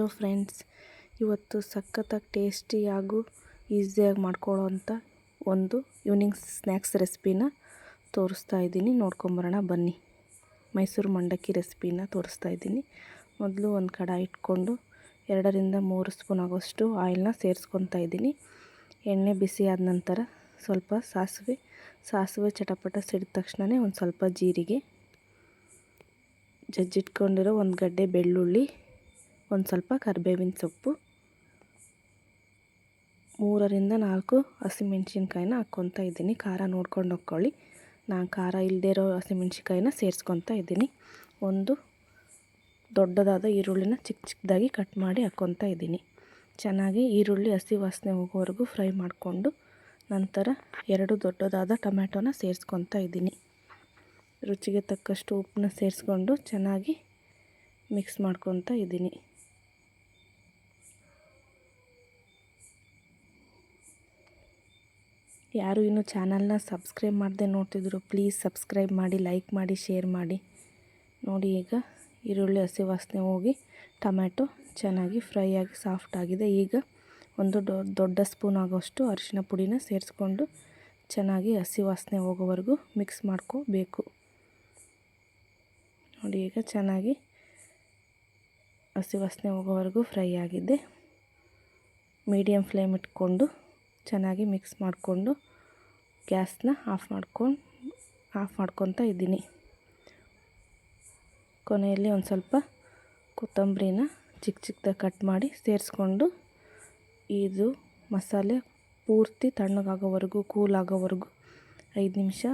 Hello friends, ಇವತ್ತು ಸಖತ್ತಾಗಿ tasty ಹಾಗೂ ಈಸಿಯಾಗಿ ಮಾಡ್ಕೊಳ್ಳೋವಂಥ ಒಂದು ಈವ್ನಿಂಗ್ ಸ್ನ್ಯಾಕ್ಸ್ ರೆಸಿಪಿನ ತೋರಿಸ್ತಾ ಇದ್ದೀನಿ. ನೋಡ್ಕೊಂಬರೋಣ ಬನ್ನಿ. ಮೈಸೂರು ಮಂಡಕ್ಕಿ ರೆಸಿಪಿನ ತೋರಿಸ್ತಾ ಇದ್ದೀನಿ. ಮೊದಲು ಒಂದು ಕಡಾಯಿ ಇಟ್ಕೊಂಡು 2 ರಿಂದ 3 ಸ್ಪೂನ್ ಆಗೋಷ್ಟು ಆಯಿಲ್ನ ಸೇರಿಸ್ಕೊತಾ ಇದ್ದೀನಿ. ಎಣ್ಣೆ ಬಿಸಿ ಆದ ನಂತರ ಸ್ವಲ್ಪ ಸಾಸಿವೆ ಚಟಪಟ ಸಿಡಿದ ತಕ್ಷಣವೇ ಒಂದು ಸ್ವಲ್ಪ ಜೀರಿಗೆ, ಜಜ್ಜಿಟ್ಕೊಂಡಿರೋ ಒಂದು ಗಡ್ಡೆ ಬೆಳ್ಳುಳ್ಳಿ, ಒಂದು ಸ್ವಲ್ಪ ಕರಿಬೇವಿನ ಸೊಪ್ಪು, 3 ರಿಂದ 4 ಹಸಿಮೆಣ್ಸಿನ್ಕಾಯಿನ ಹಾಕ್ಕೊತಾ ಇದ್ದೀನಿ. ಖಾರ ನೋಡ್ಕೊಂಡು ಹಾಕ್ಕೊಳ್ಳಿ. ನಾನು ಖಾರ ಇಲ್ಲದೇ ಇರೋ ಹಸಿಮೆಣ್ಸಿನ್ಕಾಯಿನ ಸೇರಿಸ್ಕೊತಾ ಇದ್ದೀನಿ. ಒಂದು ದೊಡ್ಡದಾದ ಈರುಳ್ಳಿನ ಚಿಕ್ಕದಾಗಿ ಕಟ್ ಮಾಡಿ ಹಾಕ್ಕೊತಾ ಇದ್ದೀನಿ. ಚೆನ್ನಾಗಿ ಈರುಳ್ಳಿ ಹಸಿ ವಾಸನೆ ಹೋಗೋವರೆಗೂ ಫ್ರೈ ಮಾಡಿಕೊಂಡು ನಂತರ 2 ದೊಡ್ಡದಾದ ಟೊಮೆಟೊನ ಸೇರಿಸ್ಕೊತಾ ಇದ್ದೀನಿ. ರುಚಿಗೆ ತಕ್ಕಷ್ಟು ಉಪ್ಪನ್ನ ಸೇರಿಸ್ಕೊಂಡು ಚೆನ್ನಾಗಿ ಮಿಕ್ಸ್ ಮಾಡ್ಕೊತಾ ಇದ್ದೀನಿ. ಯಾರು ಇನ್ನೂ ಚಾನಲ್ನ ಸಬ್ಸ್ಕ್ರೈಬ್ ಮಾಡದೆ ನೋಡ್ತಿದ್ರು ಪ್ಲೀಸ್ ಸಬ್ಸ್ಕ್ರೈಬ್ ಮಾಡಿ, ಲೈಕ್ ಮಾಡಿ, ಶೇರ್ ಮಾಡಿ. ನೋಡಿ, ಈಗ ಈರುಳ್ಳಿ ಹಸಿ ವಾಸನೆ ಹೋಗಿ ಟೊಮೆಟೊ ಚೆನ್ನಾಗಿ ಫ್ರೈ ಆಗಿ ಸಾಫ್ಟ್ ಆಗಿದೆ. ಈಗ ಒಂದು ದೊಡ್ಡ ಸ್ಪೂನ್ ಆಗೋಷ್ಟು ಅರಿಶಿನ ಪುಡಿನ ಸೇರಿಸ್ಕೊಂಡು ಚೆನ್ನಾಗಿ ಹಸಿ ವಾಸನೆ ಹೋಗೋವರೆಗೂ ಮಿಕ್ಸ್ ಮಾಡ್ಕೋಬೇಕು. ನೋಡಿ, ಈಗ ಚೆನ್ನಾಗಿ ಹಸಿ ವಾಸನೆ ಹೋಗೋವರೆಗೂ ಫ್ರೈ ಆಗಿದೆ. ಮೀಡಿಯಮ್ ಫ್ಲೇಮ್ ಇಟ್ಕೊಂಡು ಚೆನ್ನಾಗಿ ಮಿಕ್ಸ್ ಮಾಡಿಕೊಂಡು ಗ್ಯಾಸ್ನ ಆಫ್ ಮಾಡ್ಕೊತಾ ಇದ್ದೀನಿ. ಕೊನೆಯಲ್ಲಿ ಒಂದು ಸ್ವಲ್ಪ ಕೊತ್ತಂಬರಿನ ಚಿಕ್ಕದಾಗಿ ಕಟ್ ಮಾಡಿ ಸೇರಿಸ್ಕೊಂಡು ಇದು ಮಸಾಲೆ ಪೂರ್ತಿ ತಣ್ಣಗಾಗೋವರೆಗೂ, ಕೂಲ್ ಆಗೋವರೆಗೂ 5 ನಿಮಿಷ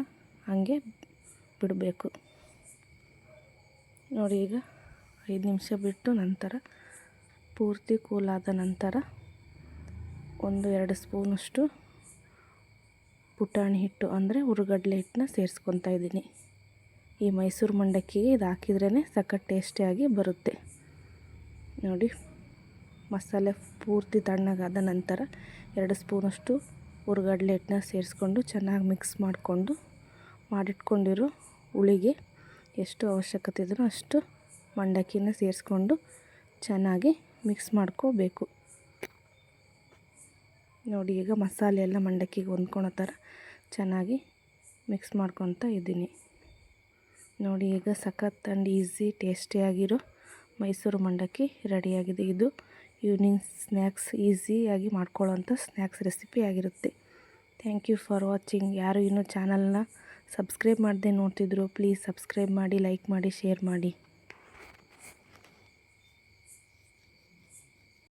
ಹಾಗೆ ಬಿಡಬೇಕು. ನೋಡಿ, ಈಗ 5 ನಿಮಿಷ ಬಿಟ್ಟು ನಂತರ ಪೂರ್ತಿ ಕೂಲಾದ ನಂತರ 1-2 ಸ್ಪೂನಷ್ಟು ಪುಟಾಣಿ ಹಿಟ್ಟು ಅಂದರೆ ಹುರುಗಡ್ಲೆ ಹಿಟ್ಟನ್ನ ಸೇರಿಸ್ಕೊತಾ ಇದ್ದೀನಿ. ಈ ಮೈಸೂರು ಮಂಡಕ್ಕಿಗೆ ಇದು ಹಾಕಿದ್ರೇ ಸಖತ್ ಟೇಸ್ಟಿಯಾಗಿ ಬರುತ್ತೆ. ನೋಡಿ, ಮಸಾಲೆ ಪೂರ್ತಿ ತಣ್ಣಗಾದ ನಂತರ 2 ಸ್ಪೂನಷ್ಟು ಹುರುಗಡ್ಲೆ ಹಿಟ್ಟನ್ನ ಸೇರಿಸ್ಕೊಂಡು ಚೆನ್ನಾಗಿ ಮಿಕ್ಸ್ ಮಾಡಿಟ್ಕೊಂಡಿರೋ ಹುಳಿಗೆ ಎಷ್ಟು ಅವಶ್ಯಕತೆ ಇದೆಯೋ ಅಷ್ಟು ಮಂಡಕ್ಕಿನ ಸೇರಿಸ್ಕೊಂಡು ಚೆನ್ನಾಗಿ ಮಿಕ್ಸ್ ಮಾಡ್ಕೋಬೇಕು. ನೋಡಿ, ಈಗ ಮಸಾಲೆ ಎಲ್ಲ ಮಂಡಕ್ಕಿಗೆ ಹೊಂದ್ಕೊಳ್ಳೋ ಥರ ಚೆನ್ನಾಗಿ ಮಿಕ್ಸ್ ಮಾಡ್ಕೊತಾ ಇದ್ದೀನಿ. ನೋಡಿ, ಈಗ ಸಖತ್ ಆ್ಯಂಡ್ ಈಸಿ ಟೇಸ್ಟಿಯಾಗಿರೋ ಮೈಸೂರು ಮಂಡಕ್ಕಿ ರೆಡಿಯಾಗಿದೆ. ಇದು ಈವ್ನಿಂಗ್ ಸ್ನ್ಯಾಕ್ಸ್ ಈಸಿಯಾಗಿ ಮಾಡ್ಕೊಳ್ಳೋಂಥ ಸ್ನ್ಯಾಕ್ಸ್ ರೆಸಿಪಿ ಆಗಿರುತ್ತೆ. Thank you for watching. ಯಾರು ಇನ್ನೂ ಚಾನಲ್ನ ಸಬ್ಸ್ಕ್ರೈಬ್ ಮಾಡದೆ ನೋಡ್ತಿದ್ರು ಪ್ಲೀಸ್ ಸಬ್ಸ್ಕ್ರೈಬ್ ಮಾಡಿ, ಲೈಕ್ ಮಾಡಿ, ಶೇರ್ ಮಾಡಿ.